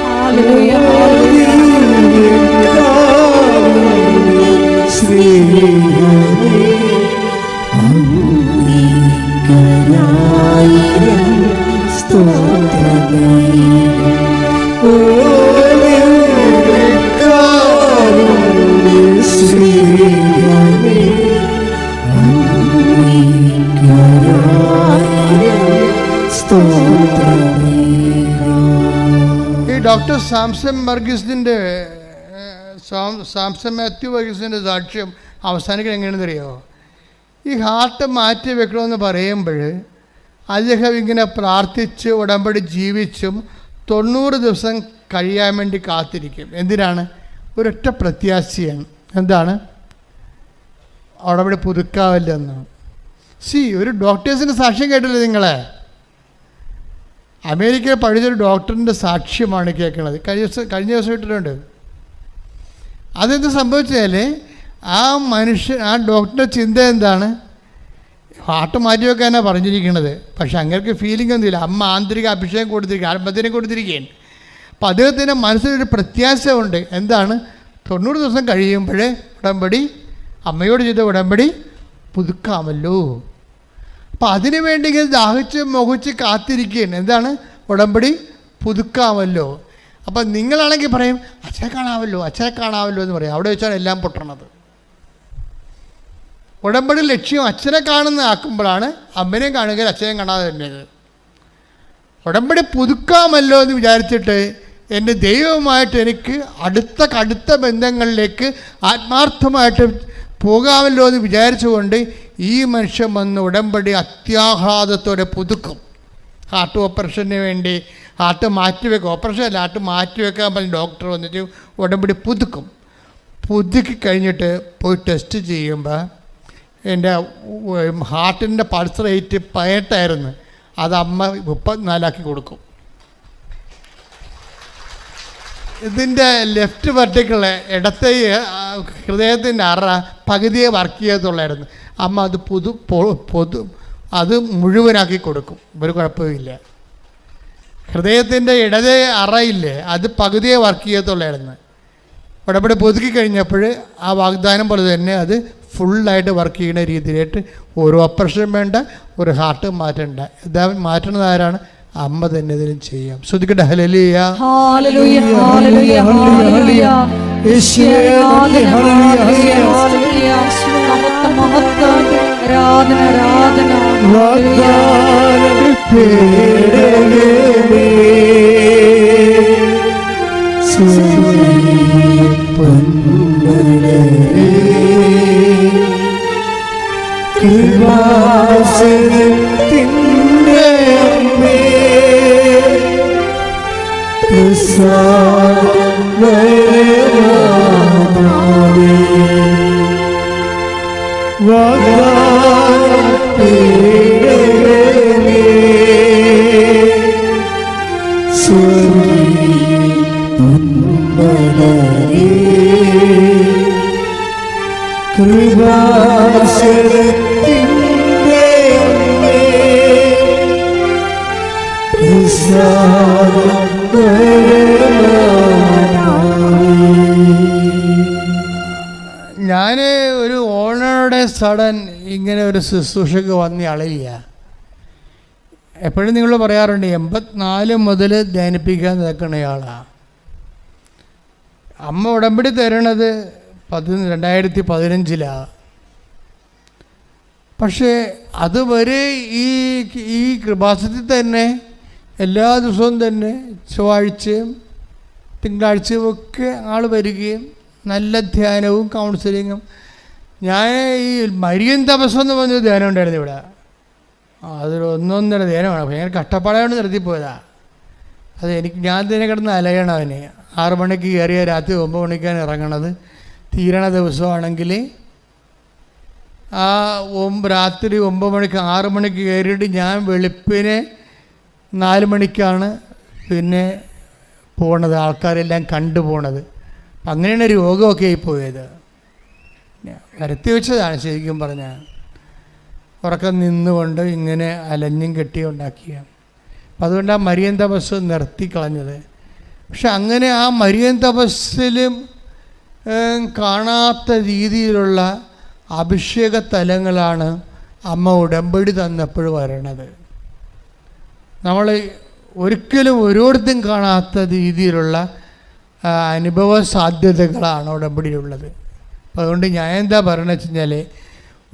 Hallelujah, hallelujah. ഈ ഡോക്ടർ സാംസൺ വർഗീസിൻ്റെ സാംസൺ മാത്യു വർഗീസിൻ്റെ സാക്ഷ്യം അവസാനിക്കുന്നത് എങ്ങനെയാണെന്ന് അറിയാമോ? ഈ ഹാർട്ട് മാറ്റി വെക്കണമെന്ന് പറയുമ്പോൾ അദ്ദേഹം ഇങ്ങനെ പ്രാർത്ഥിച്ച് ഉടമ്പടി ജീവിച്ചും 90 ദിവസം കഴിയാൻ വേണ്ടി കാത്തിരിക്കും. എന്തിനാണ്? ഒരൊറ്റ പ്രത്യാശയാണ്. എന്താണ്? ഉടമ്പടി പുതുക്കാവില്ലെന്ന്. ഒരു ഡോക്ടേഴ്സിൻ്റെ സാക്ഷ്യം കേട്ടില്ലേ നിങ്ങളെ? അമേരിക്കയിൽ പഠിച്ചൊരു ഡോക്ടറിൻ്റെ സാക്ഷ്യമാണ് കേൾക്കുന്നത്. കഴിഞ്ഞ ദിവസം ഇട്ടിട്ടുണ്ട്. അതെന്ത് സംഭവിച്ചാൽ ആ മനുഷ്യൻ, ആ ഡോക്ടറുടെ ചിന്ത എന്താണ്? ഹാർട്ട് മാറ്റി വെക്കാനാണ് പറഞ്ഞിരിക്കുന്നത്. പക്ഷെ അങ്ങനെയൊക്കെ ഫീലിംഗ് ഒന്നുമില്ല. അമ്മ ആന്തരിക അഭിഷേകം കൊടുത്തിരിക്കുക, ആത്മത്തിനെ കൊടുത്തിരിക്കുകയാണ്. അപ്പോൾ അദ്ദേഹത്തിൻ്റെ മനസ്സിലൊരു പ്രത്യാശ ഉണ്ട്. എന്താണ്? 90 ദിവസം കഴിയുമ്പോഴേ ഉടമ്പടി, അമ്മയോട് ചെയ്ത ഉടമ്പടി പുതുക്കാമല്ലോ. അപ്പോൾ അതിനു വേണ്ടി ഇങ്ങനെ ദാഹിച്ച് മുഖിച്ച് കാത്തിരിക്കുകയാണ്. എന്താണ്? ഉടമ്പടി പുതുക്കാമല്ലോ. അപ്പം നിങ്ങളാണെങ്കിൽ പറയും അച്ഛനെ കാണാമല്ലോ, അച്ഛനെ കാണാമല്ലോ എന്ന് പറയും. അവിടെ വെച്ചാണ് എല്ലാം പൊട്ടണത്. ഉടമ്പടി ലക്ഷ്യം അച്ഛനെ കാണുന്ന ആക്കുമ്പോഴാണ് അമ്മനെ കാണുക, അച്ഛനെ കാണാതെ തന്നെയത്. ഉടമ്പടി പുതുക്കാമല്ലോ എന്ന് വിചാരിച്ചിട്ട് എൻ്റെ ദൈവവുമായിട്ട് എനിക്ക് കടുത്ത ബന്ധങ്ങളിലേക്ക് ആത്മാർത്ഥമായിട്ട് പോകാമല്ലോ എന്ന് വിചാരിച്ചുകൊണ്ട് ഈ മനുഷ്യൻ വന്ന് ഉടമ്പടി അത്യാഹ്ലാദത്തോടെ പുതുക്കും. ഹാർട്ട് ഓപ്പറേഷന് വേണ്ടി ഹാർട്ട് മാറ്റിവെക്കും. ഓപ്പറേഷൻ അല്ല, ഹാർട്ട് മാറ്റിവെക്കാൻ പറഞ്ഞ് ഡോക്ടർ വന്നിട്ട് ഉടമ്പടി പുതുക്കും. പുതുക്കി കഴിഞ്ഞിട്ട് പോയി ടെസ്റ്റ് ചെയ്യുമ്പോൾ എൻ്റെ ഹാർട്ടിൻ്റെ പൾസ് റേറ്റ് 18 അത് അമ്മ 34 കൊടുക്കും. ഇതിൻ്റെ ലെഫ്റ്റ് വെർട്ടിക്കിൾ ഇടത്തെ ഹൃദയത്തിൻ്റെ അറ പകുതിയെ വർക്ക് ചെയ്യത്തുള്ളായിരുന്നു. അമ്മ അത് അത് മുഴുവനാക്കി കൊടുക്കും. ഒരു കുഴപ്പമില്ല. ഹൃദയത്തിൻ്റെ ഇടതേ അറയില്ലേ, അത് പകുതിയെ വർക്ക് ചെയ്യത്തുള്ളായിരുന്നു. ഉടമ്പടി പുതുക്കി കഴിഞ്ഞപ്പോൾ ആ വാഗ്ദാനം പോലെ തന്നെ അത് ഫുള്ളായിട്ട് വർക്ക് ചെയ്യുന്ന രീതിയിലായിട്ട് ഒരു ഓപ്പറേഷൻ വേണ്ട, ഒരു ഹാർട്ട് മാറ്റണ്ട. ഇതാ മാറ്റുന്നത് ആരാണ്? അമ്മ തന്നെ ഇതിനും ചെയ്യാം. ശ്രദ്ധിക്കട്ടെ. ഹല്ലേലൂയ, ഹല്ലേലൂയ, ഹല്ലേലൂയ, ഹല്ലേലൂയ. യേശുവേ, ഹല്ലേലൂയ, ഹല്ലേലൂയ. മഹത്വം, മഹത്വം, ആരാധന, ആരാധന. ഞാൻ ഒരു ഓണറുടെ സഡൻ ഇങ്ങനെ ഒരു ശുശ്രൂഷയ്ക്ക് വന്ന് അളയില്ല. എപ്പോഴും നിങ്ങൾ പറയാറുണ്ട് 84 മുതൽ ധ്യാനിപ്പിക്കാൻ നിൽക്കുന്നയാളാണ്. അമ്മ ഉടമ്പടി തരണത് 2015 പക്ഷേ അതുവരെ ഈ കൃപാസനത്തിൽ തന്നെ എല്ലാ ദിവസവും തന്നെ ചൊവ്വാഴ്ചയും തിങ്കളാഴ്ചയും ഒക്കെ ആൾ വരികയും നല്ല ധ്യാനവും കൗൺസിലിങ്ങും. ഞാൻ ഈ മരിയൻ തപസ്സം എന്ന് പറഞ്ഞൊരു ധ്യാനം ഉണ്ടായിരുന്നു ഇവിടെ. അതൊരു 1.5 ധ്യാനമാണ്. ഭയങ്കര കഷ്ടപ്പാടായോണ്ട് നിർത്തിപ്പോയതാണ്. അത് ഞാൻ തന്നെ കിടന്ന് അലയണം. അവന് 6 മണിക്ക് കയറിയ രാത്രി 9 മണിക്കാണ് ഇറങ്ങണത്. തീരണ ദിവസമാണെങ്കിൽ രാത്രി 9 മണിക്ക് 6 മണിക്ക് കയറിയിട്ട് ഞാൻ വെളുപ്പിനെ 4 മണിക്കാണ് പിന്നെ പോണത്, ആൾക്കാരെല്ലാം കണ്ടു പോണത്. അങ്ങനെയാണ് രോഗമൊക്കെ ആയിപ്പോയത്. വരുത്തി വെച്ചതാണ് ശരിക്കും പറഞ്ഞാൽ. ഉറക്കം നിന്നുകൊണ്ട് ഇങ്ങനെ അലഞ്ഞും കെട്ടിയും ഉണ്ടാക്കിയ. അപ്പം അതുകൊണ്ട് ആ മരിയൻ തപസ് നിർത്തിക്കളഞ്ഞത്. പക്ഷെ അങ്ങനെ ആ മരിയൻ തപസ്സിലും കാണാത്ത രീതിയിലുള്ള അഭിഷേക തലങ്ങളാണ് അമ്മ ഉടമ്പടി തന്നപ്പോൾ വരണത്. നമ്മൾ ഒരിക്കലും ഓരോരുത്തരും കാണാത്ത രീതിയിലുള്ള അനുഭവ സാധ്യതകളാണ് ഉടമ്പടിയിലുള്ളത്. അപ്പം അതുകൊണ്ട് ഞാൻ എന്താ പറയണമെന്ന് വെച്ച് കഴിഞ്ഞാൽ,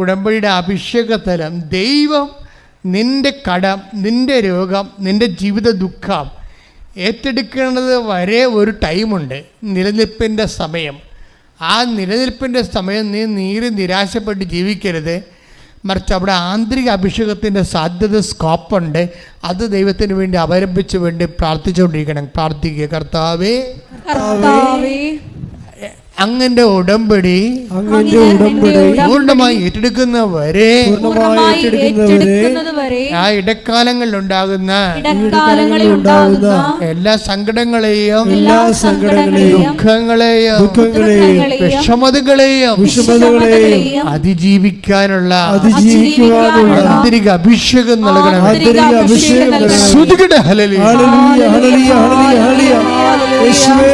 ഉടമ്പടിയുടെ അഭിഷേകതലം ദൈവം നിൻ്റെ കടം, നിൻ്റെ രോഗം, നിൻ്റെ ജീവിത ദുഃഖം ഏറ്റെടുക്കേണ്ടത് വരെ ഒരു ടൈമുണ്ട്, നിലനിൽപ്പിൻ്റെ സമയം. ആ നിലനിൽപ്പിൻ്റെ സമയം നീ നിരാശപ്പെട്ട് ജീവിക്കരുത്. മറിച്ച് അവിടെ ആന്തരിക അഭിഷേകത്തിൻ്റെ സാധ്യത സ്കോപ്പുണ്ട്. അത് ദൈവത്തിന് വേണ്ടി അവലംബിച്ച് വേണ്ടി പ്രാർത്ഥിച്ചുകൊണ്ടിരിക്കണം. പ്രാർത്ഥിക്കുക, കർത്താവേ അങ്ങന്റെ ഉടമ്പടി പൂർണ്ണമായി ഏറ്റെടുക്കുന്നവരെ ആ ഇടക്കാലങ്ങളിൽ ഉണ്ടാകുന്ന എല്ലാ സങ്കടങ്ങളെയും ദുഃഖങ്ങളെയും വിഷമതകളെയും അതിജീവിക്കാനുള്ള ആന്തരിക അഭിഷേകം നൽകണം. ഹല്ലേലൂയ ഹല്ലേലൂയ ഹല്ലേലൂയ ഹല്ലേലൂയ യേശുവേ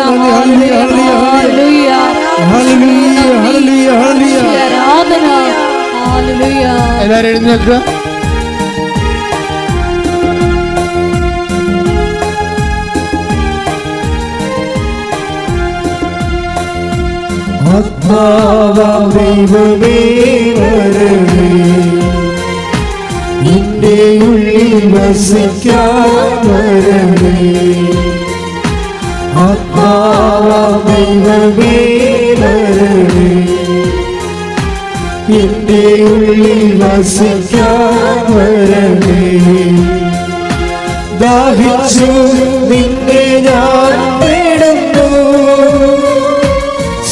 നന്ദി ഹല്ലേലൂയ ഹല്ലേലൂയ ഹല്ലേലൂയ ഹല്ലേലൂയ ഹല്ലേലൂയ ആരാധന ഹല്ലേലൂയ. എല്ലാവരും എഴുന്നേൽക്കുക. ആത്മാവാം ദൈവമേ വരണേ, നിന്റെ ഉള്ളിൽ വസിക്കാൻ വരണേ. ആത്മാവാം ദൈവമേ വരണേ, നിന്റെ ഉള്ളിൽ വസിക്കാൻ വരണേ. ദാഹിച്ചു നിന്നെ ഞാൻ തേടുന്നു,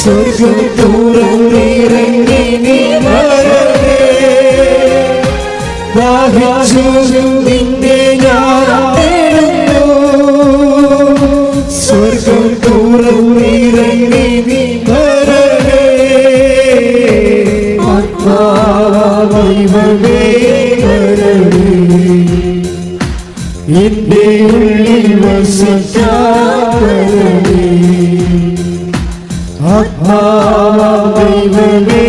സ്വർഗ്ഗം തുറന്നിറങ്ങി നീ വരണേ. ദാഹിച്ചു നിന്നെ ഞാൻ തേടുന്നു, സ്വർഗ്ഗം തുറന്നിറങ്ങി നീ വരണേ. ആത്മാവേ വരണേ, എന്റെ ഉള്ളിൽ വസിക്കാൻ വരണേ. ആത്മാവേ വരണേ,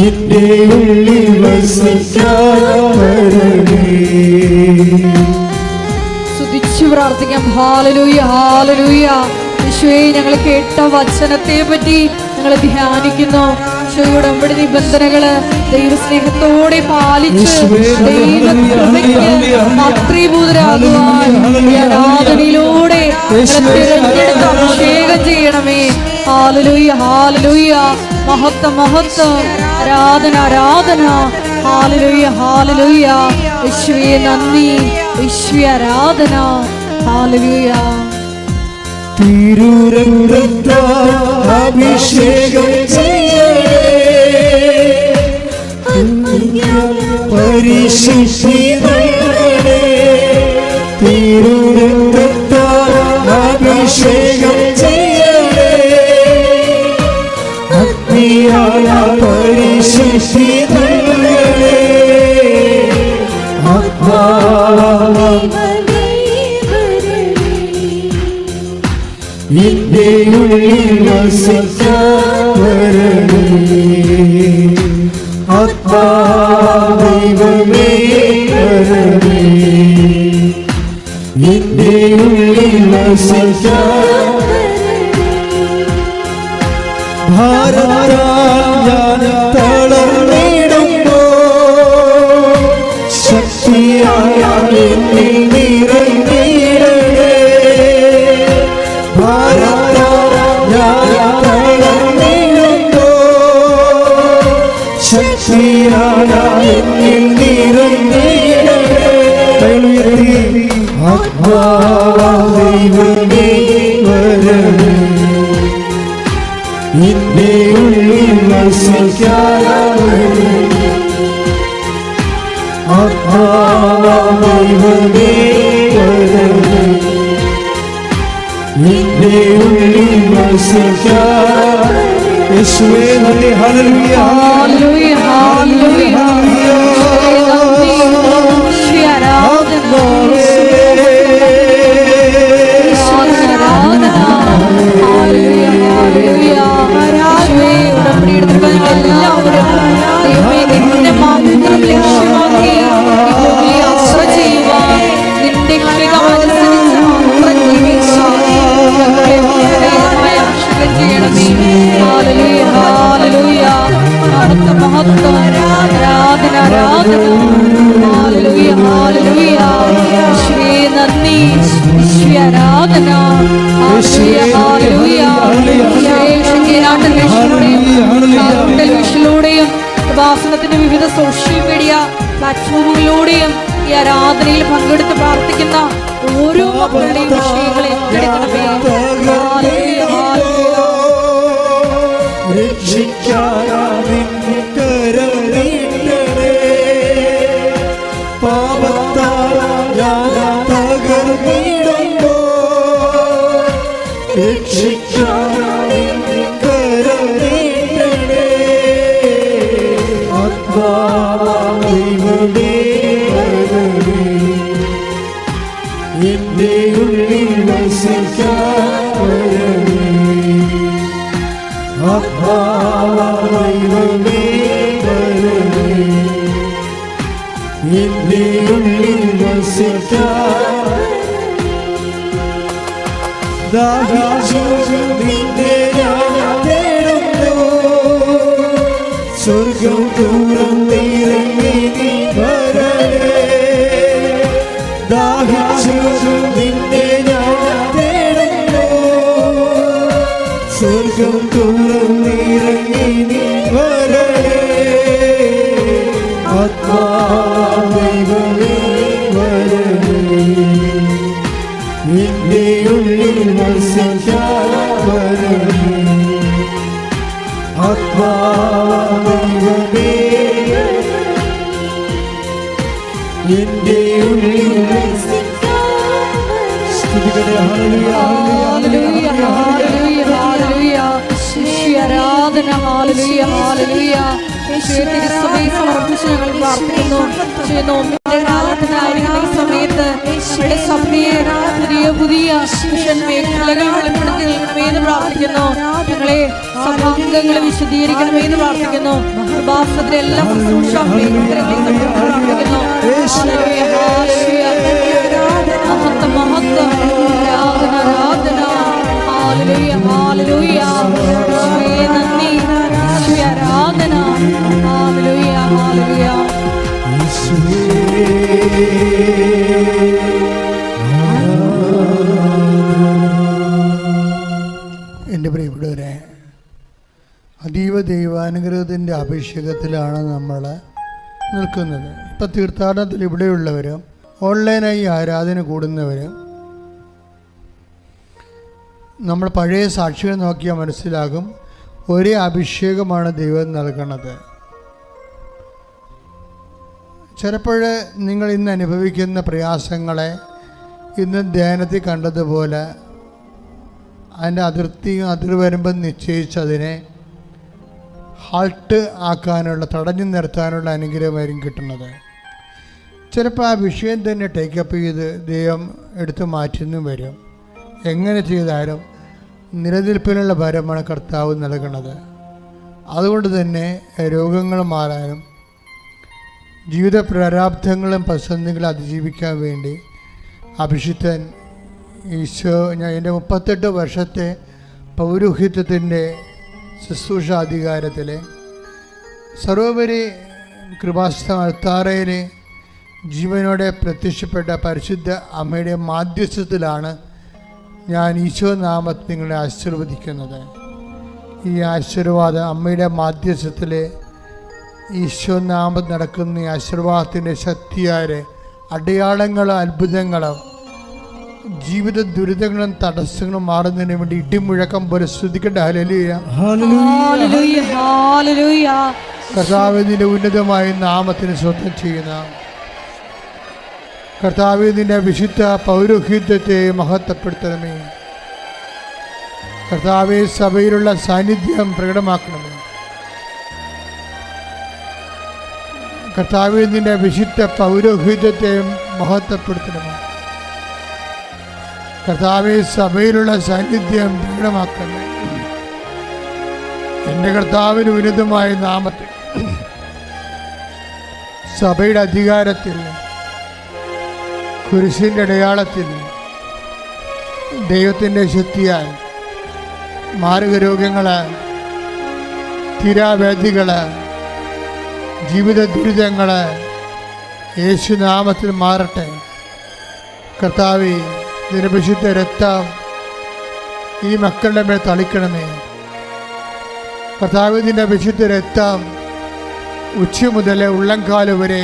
എന്റെ ഉള്ളിൽ വസിക്കാൻ വരണേ. സ്തുതിച്ചു പ്രാർത്ഥിക്കാം. ഹല്ലേലൂയ ഹല്ലേലൂയ. യേശുവേ, ഞങ്ങൾ കേട്ട വചനത്തെ പറ്റി ഞങ്ങൾ ധ്യാനിക്കുന്നു. ഉടമ്പടി നിബന്ധനകള് ദൈവസ്നേഹത്തോടെ പാലിച്ച് മാതൃഭൂതരാകുവാൻ ആരാധനയിലൂടെ തിരഞ്ഞെടുത്ത് അഭിഷേകം ചെയ്യണമേ. ഹല്ലേലൂയ ഹല്ലേലൂയ. മഹത്വം മഹത്വം. ആരാധന ആരാധന. ഹല്ലേലൂയ ഹല്ലേലൂയ. യേശുവേ നന്ദി, യേശുവേ ആരാധന. ഹല്ലേലൂയ. തിരുരക്തത്താൽ അഭിഷേകം ചെയ്യണേ, പരിശുദ്ധി നൽകണേ. തിരുരക്തത്താൽ അഭിഷേകം ചെയ്യണേ, അഗ്നിയാൽ പരിശുദ്ധി നൽകണേ. നിന്റെ ഉള്ളിൽ വസിക്കാൻ വരണേ. ആത്മാവേ വരണേ, നിന്റെ ഉള്ളിൽ വസിക്കാൻ. ഭാരത്താൽ ഞാൻ തളർന്നിടുമ്പോ ശക്തിയായ എന്നിൽ നിറഞ്ഞിടണേ. ശക്തിയായ എന്നിൽ നിറഞ്ഞിടണേ. ദൈവമേ വരണമേ, നിന്റെ ഉള്ളിൽ വസിക്കാനാവണമേ. ദൈവമേ വരണമേ, നിന്റെ ഉള്ളിൽ വസിക്കാൻ. യേശുവേ നന്ദി. ഹല്ലേലൂയ ഹല്ലേലൂയ ഹല്ലേലൂയ ടെലിവിഷനിലൂടെയും ഉപാസനത്തിന്റെ വിവിധ സോഷ്യൽ മീഡിയ പ്ലാറ്റ്ഫോമുകളിലൂടെയും ഈ ആരാധനയിൽ പങ്കെടുത്ത് പ്രാർത്ഥിക്കുന്ന ഓരോ മക്കളുടെയും വിഷയങ്ങളെ ഏറ്റെടുക്കണമേ. എന്റെ ഉള്ളിൽ വസിക്കാവണമേ. ദൈവമേ വരണമേ, എന്റെ ഉള്ളിൽ വസിക്കാൻ. ദാഹിച്ചു നിന്നെ ഞാൻ തേടുന്നു, സ്വർഗം ദൂരം നീരങ്ങി നീ വരണേ. ദാഹിച്ചു നിന്നെ ഞാൻ തേടുന്നു, സ്വർഗം ദൂരം നീരങ്ങി നീ വരണേ. ദൈവമേ വരണമേ, നിന്റെ ഉള്ളിൽ വസിക്കാൻ വരണമേ. ദൈവമേ എന്റെ ഉള്ളിൽ സ്തുതിക്കട്ടെ. ഹല്ലേലൂയ ഹല്ലേലൂയ ഹല്ലേലൂയ ഹല്ലേലൂയ ആരാധന. ഹല്ലേലൂയ ഹല്ലേലൂയ തിരുസഭയെ സമർപ്പിച്ച് ഞങ്ങൾ പ്രാർത്ഥിക്കുന്നു. നോമ്പിന്റെ കാലത്തിനായിരിക്കുന്ന ഈ സമയത്ത് നമ്മുടെ സഭയെ പുതിയ പുതിയ മിഷൻ മേഖലകൾ വെളിപ്പെടുത്തി നൽകണമെന്ന് പ്രാർത്ഥിക്കുന്നു. ഞങ്ങളെ സഭാംഗങ്ങളെ വിശദീകരിക്കണമെന്ന് പ്രാർത്ഥിക്കുന്നു. ഉപാസനത്തിലെ എല്ലാ ശുശ്രൂഷ മേഖലകളിലും പ്രാർത്ഥിക്കുന്നു. മഹത്വം മഹത്വം ആരാധന ആരാധന. ഹല്ലേലൂയ ഹല്ലേലൂയ നന്ദി ആരാധന. ഹല്ലേലൂയ ഹല്ലേലൂയ. എൻ്റെ പ്രിയപ്പെട്ടവരെ, അതീവ ദൈവാനുഗ്രഹത്തിൻ്റെ അഭിഷേകത്തിലാണ് നമ്മൾ നിൽക്കുന്നത്. ഇപ്പം തീർത്ഥാടനത്തിൽ ഇവിടെയുള്ളവരും ഓൺലൈനായി ആരാധന കൂടുന്നവരും നമ്മൾ പഴയ സാക്ഷികൾ നോക്കിയാൽ മനസ്സിലാകും, ഒരേ അഭിഷേകമാണ് ദൈവം നൽകുന്നത്. ചിലപ്പോൾ നിങ്ങൾ ഇന്ന് അനുഭവിക്കുന്ന പ്രയാസങ്ങളെ ഇന്ന് ധ്യാനത്തിൽ കണ്ടതുപോലെ അതിൻ്റെ അതിർത്തിയും അതിർവരമ്പും നിശ്ചയിച്ചതിനെ ഹാൾട്ട് ആക്കാനുള്ള, തടഞ്ഞു നിർത്താനുള്ള അനുഗ്രഹമായിരിക്കും കിട്ടുന്നത്. ചിലപ്പോൾ ആ വിഷയം തന്നെ ടേക്കപ്പ് ചെയ്ത് ദൈവം എടുത്തു മാറ്റുന്നു വരും. എങ്ങനെ ചെയ്താലും നിലനിൽപ്പിനുള്ള ഭാരമാണ് കർത്താവ് നൽകുന്നത്. അതുകൊണ്ട് തന്നെ രോഗങ്ങൾ മാറാനും ജീവിത പ്രാരാബ്ധങ്ങളും പ്രതിസന്ധികളും അതിജീവിക്കാൻ വേണ്ടി അഭിഷിക്തൻ ഈശോ, ഞാൻ എൻ്റെ 38 വർഷത്തെ പൗരോഹിത്യത്തിൻ്റെ ശുശ്രൂഷാധികാരത്തിൽ സർവോപരി കൃപാസനം അൾത്താരയിൽ ജീവനോടെ പ്രത്യക്ഷപ്പെട്ട പരിശുദ്ധ അമ്മയുടെ മാധ്യസ്ഥത്തിലാണ് ഞാൻ ഈശോ നാമത്തിൽ നിങ്ങളെ ആശീർവദിക്കുന്നത്. ഈ ആശീർവാദം അമ്മയുടെ മാധ്യസ്ഥത്തിൽ ഈശോ നാമം നടക്കുന്ന ഈ ആശീർവാദത്തിൻ്റെ ശക്തിയായ അടയാളങ്ങളും അത്ഭുതങ്ങളും ജീവിത ദുരിതങ്ങളും തടസ്സങ്ങളും മാറുന്നതിന് വേണ്ടി ഇടിമുഴക്കം പോലെ സ്തുതിക്കട്ടെ. ഹല്ലേലൂയ. ഹല്ലേലൂയ, ഹല്ലേലൂയ. കർത്താവിന്റെ ഉന്നതമായ നാമത്തിന് സ്വന്തം ചെയ്യുന്ന കർത്താവിന്റെ വിശുദ്ധ പൗരോഹിത്യത്തെ മഹത്വപ്പെടുത്തണമേ. കർത്താവെ, സഭയിലുള്ള സാന്നിധ്യം പ്രകടമാക്കണമേ. കർത്താവിന്റെ വിശുദ്ധ പൗരോഹിത്യത്തെ മഹത്വപ്പെടുത്തണമേ. കർത്താവെ, സഭയിലുള്ള സാന്നിധ്യം പ്രകടമാക്കണമേ. എൻ്റെ കർത്താവിന് ഉന്നതമായ നാമത്തിൽ സഭയുടെ അധികാരത്തിൽ കുരിശിൻ്റെ അടയാളത്തിൽ ദൈവത്തിൻ്റെ ശക്തിയാൽ മാരകരോഗങ്ങൾ, തീരാവ്യാധികൾ, ജീവിത ദുരിതങ്ങൾ യേശുനാമത്തിൽ മാറട്ടെ. കർത്താവേ, നിന്റെ വിശുദ്ധ രക്തം ഈ മക്കളുടെ മേൽ തളിക്കണമേ. കർത്താവേ, നിന്റെ വിശുദ്ധ രക്തം ഉച്ച മുതൽ ഉള്ളംകാല് വരെ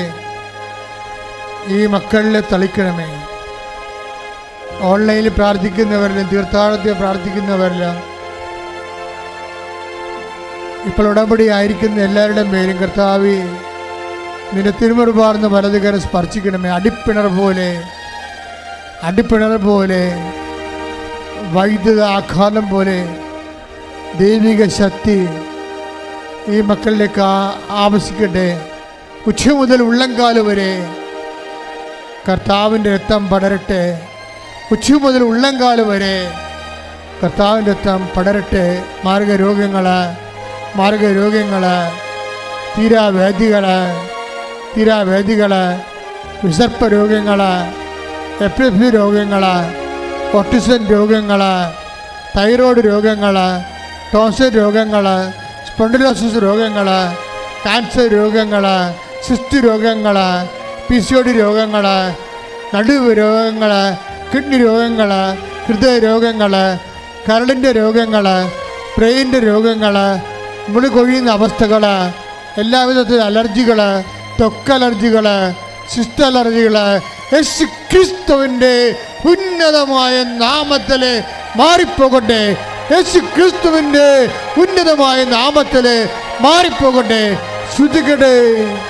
ഈ മക്കളിൽ തളിക്കണമേ. ഓൺലൈനിൽ പ്രാർത്ഥിക്കുന്നവരിലും തീർത്ഥാടനത്തിൽ പ്രാർത്ഥിക്കുന്നവരിലും ഇപ്പോൾ ഉടമ്പടി ആയിരിക്കുന്ന എല്ലാവരുടെയും പേരും കർത്താവേ, നിന്റെ തിരുമുറുപാർന്ന് വലതുകരം സ്പർശിക്കണമേ. അടിപ്പിണർ പോലെ വൈദ്യുത ആഘാതം പോലെ ദൈവിക ശക്തി ഈ മക്കളിലേക്ക് ആവശിക്കട്ടെ. ഉച്ച മുതൽ ഉള്ളംകാല് വരെ കർത്താവിൻ്റെ രക്തം പടരട്ടെ. ഉച്ച മുതൽ ഉള്ളംകാല് വരെ കർത്താവിൻ്റെ രക്തം പടരട്ടെ. മാർഗരോഗങ്ങൾ, തീരാവേദികൾ, വിസർപ്പ രോഗങ്ങൾ, എപ്പിലെപ്സി രോഗങ്ങൾ, ഓട്ടിസം രോഗങ്ങൾ, തൈറോയ്ഡ് രോഗങ്ങൾ, ടോൺസിൽ രോഗങ്ങൾ, സ്പോണ്ടിലോസിസ് രോഗങ്ങൾ, ക്യാൻസർ രോഗങ്ങൾ, സിസ്റ്റ് രോഗങ്ങൾ, PCOD രോഗങ്ങൾ, നടുവ് രോഗങ്ങൾ, കിഡ്നി രോഗങ്ങൾ, ഹൃദയ രോഗങ്ങൾ, കരളിൻ്റെ രോഗങ്ങൾ, ബ്രെയിനിൻ്റെ രോഗങ്ങൾ, മുടി കൊഴിയുന്ന അവസ്ഥകൾ, എല്ലാവിധത്തിലും അലർജികൾ, ത്വക്കലർജികൾ, സിസ്റ്റ് അലർജികൾ യേശു ക്രിസ്തുവിൻ്റെ ഉന്നതമായ നാമത്തിൽ മാറിപ്പോകട്ടെ. യേശു ക്രിസ്തുവിൻ്റെ ഉന്നതമായ നാമത്തിൽ മാറിപ്പോകട്ടെ. ശ്രുതിക്കട്ടെ.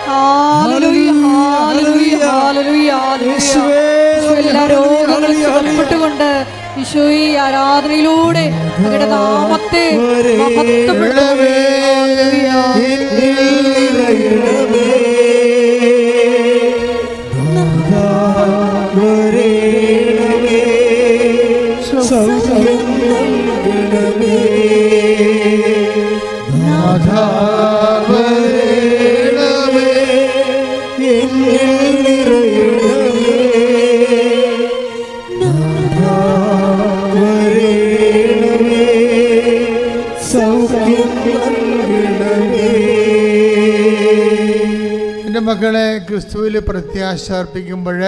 ഹല്ലേലൂയ, ഹല്ലേലൂയ, ഹല്ലേലൂയ, ഹല്ലേലൂയ. എല്ലാ രോഗങ്ങളും സുഖപ്പെട്ടുകൊണ്ട് ഈശോയെ ആരാധനയിലൂടെ അങ്ങയുടെ നാമത്തെ മഹത്വപ്പെടുത്തണമേ. എൻ്റെ മക്കളെ, ക്രിസ്തുവിൽ പ്രത്യാശ അർപ്പിക്കുമ്പോൾ,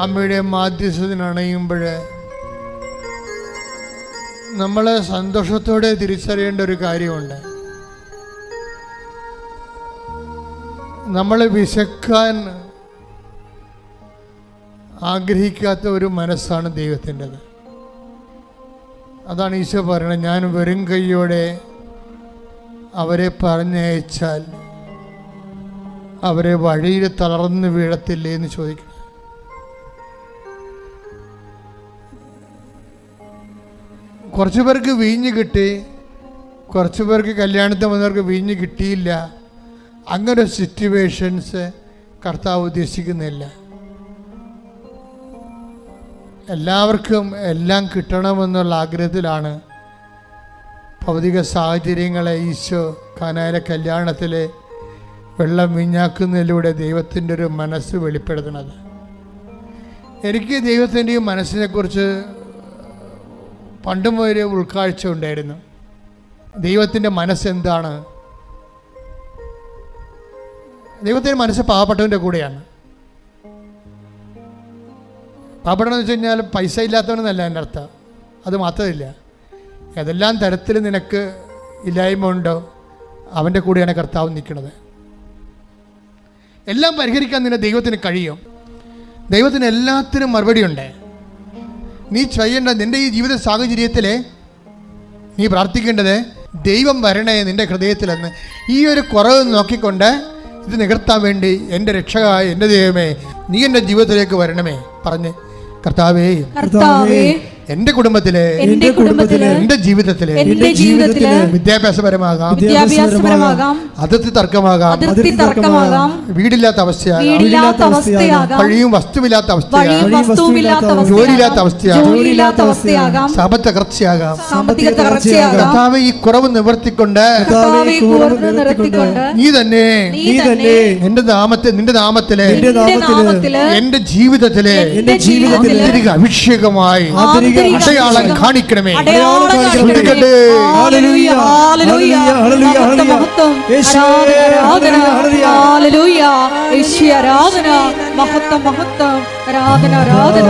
അമ്മയുടെ മാധ്യസ്ഥനണയുമ്പോൾ നമ്മൾ സന്തോഷത്തോടെ തിരിച്ചറിയേണ്ട ഒരു കാര്യമുണ്ട്. നമ്മൾ വിശക്കാൻ ആഗ്രഹിക്കാത്ത ഒരു മനസ്സാണ് ദൈവത്തിൻ്റെത്. അതാണ് ഈശോ പറയുന്നത്, ഞാൻ വെറും കൈയോടെ അവരെ പറഞ്ഞയച്ചാൽ അവരെ വഴിയിൽ തളർന്ന് വീഴത്തില്ലേ എന്ന് ചോദിക്കണം. കുറച്ച് പേർക്ക് വീഞ്ഞ് കിട്ടി, കുറച്ച് പേർക്ക് കല്യാണത്തിന് വന്നവർക്ക് വീഞ്ഞ് കിട്ടിയില്ല. അങ്ങനെ സിറ്റുവേഷൻസ് കർത്താവ് ഉദ്ദേശിക്കുന്നില്ല. എല്ലാവർക്കും എല്ലാം കിട്ടണമെന്നുള്ള ആഗ്രഹത്തിലാണ് ഭൗതിക സാഹചര്യങ്ങളെ ഈശോ കാനായിലെ കല്യാണത്തിലെ വെള്ളം വീഞ്ഞാക്കുന്നതിലൂടെ ദൈവത്തിൻ്റെ ഒരു മനസ്സ് വെളിപ്പെടുത്തുന്നത്. എനിക്ക് ദൈവത്തിൻ്റെ ഈ മനസ്സിനെക്കുറിച്ച് പണ്ടും ഒരു ഉൾക്കാഴ്ച ഉണ്ടായിരുന്നു. ദൈവത്തിൻ്റെ മനസ്സെന്താണ്? ദൈവത്തിൻ്റെ മനസ്സ് പാവപ്പെട്ടവൻ്റെ കൂടെയാണ്. പാവപ്പെട്ടെന്ന് വെച്ച് കഴിഞ്ഞാൽ പൈസ ഇല്ലാത്തവനെന്നല്ല എൻ്റെ അർത്ഥം. അത് മാത്രമില്ല, ഏതെല്ലാം തരത്തിൽ നിനക്ക് ഇല്ലായ്മ ഉണ്ടോ അവൻ്റെ കൂടെയാണ് കർത്താവ് നിൽക്കുന്നത്. എല്ലാം പരിഹരിക്കാൻ നിന്നെ ദൈവത്തിന് കഴിയും. ദൈവത്തിന് എല്ലാത്തിനും മറുപടിയുണ്ട്. നീ ചെയ്യേണ്ട നിൻ്റെ ഈ ജീവിത സാഹചര്യത്തിൽ നീ പ്രാർത്ഥിക്കേണ്ടത് ദൈവം വരണേ നിൻ്റെ ഹൃദയത്തിലെന്ന്. ഈ ഒരു കുറവ് നോക്കിക്കൊണ്ട് ഇത് നികർത്താൻ വേണ്ടി എൻ്റെ രക്ഷകനായ എൻ്റെ ദൈവമേ നീ എൻ്റെ ജീവിതത്തിലേക്ക് വരണമേ പറഞ്ഞ് കർത്താവേ എന്റെ കുടുംബത്തിലെ എന്റെ ജീവിതത്തിലെ വിദ്യാഭ്യാസപരമാകാം അതിർത്തി തർക്കമാകാം വീടില്ലാത്ത അവസ്ഥയാകാം വഴിയും വസ്തുവില്ലാത്ത അവസ്ഥയാകാം ജോലിയില്ലാത്ത അവസ്ഥയാകാം സാമ്പത്തിക തകർച്ചയാകാം. കർത്താവേ ഈ കുറവ് നിവർത്തിക്കൊണ്ട് നീ തന്നെ നിന്റെ നാമത്തിലെ എന്റെ ജീവിതത്തിലെ അഭിഷേകമായി അടയാളം കാണിക്കണമേ. ആരാധന മഹത്വം ആരാധന